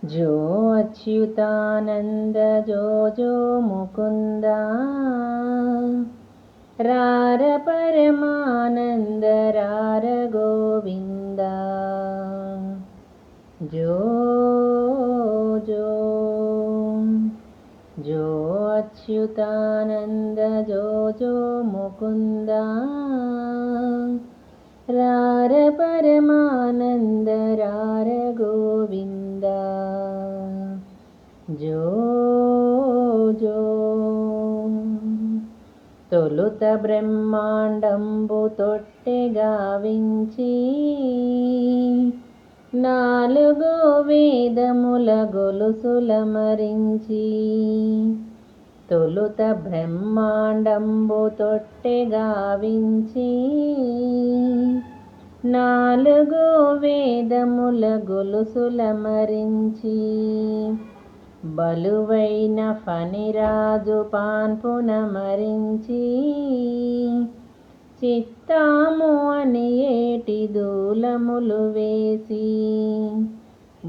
जो अच्युतानंद जो जो मुकुंदा रार परमानंद रार गोविंदा जो जो जो अच्युतानंद जो जो मुकुंदा रार परमानंद रार गोविंदा जो जो తొలుత బ్రహ్మాండంబు తొట్టె గావించి నాలుగో వేదముల గొలుసుల మరించి తొలుత బ్రహ్మాండంబు తొట్టె గావించి నాలుగో వేదముల గొలుసుల మరించి బలువైన ఫణిరాజు పాన్పున మరించి చిత్తాము అని ఏటి దూలములు వేసి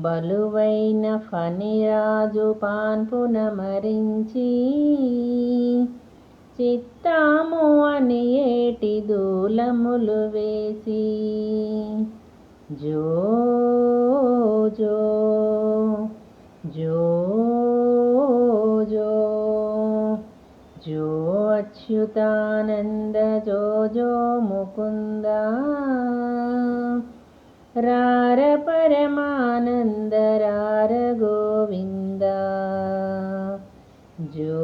బలువైన ఫణిరాజు పాన్పున మరించి చిత్తాము అని ఏటి దూలములు వేసి జో జో जो जो जो अच्युतानंद जो जो मुकुंदा रार परमानंद रार गोविंदा जो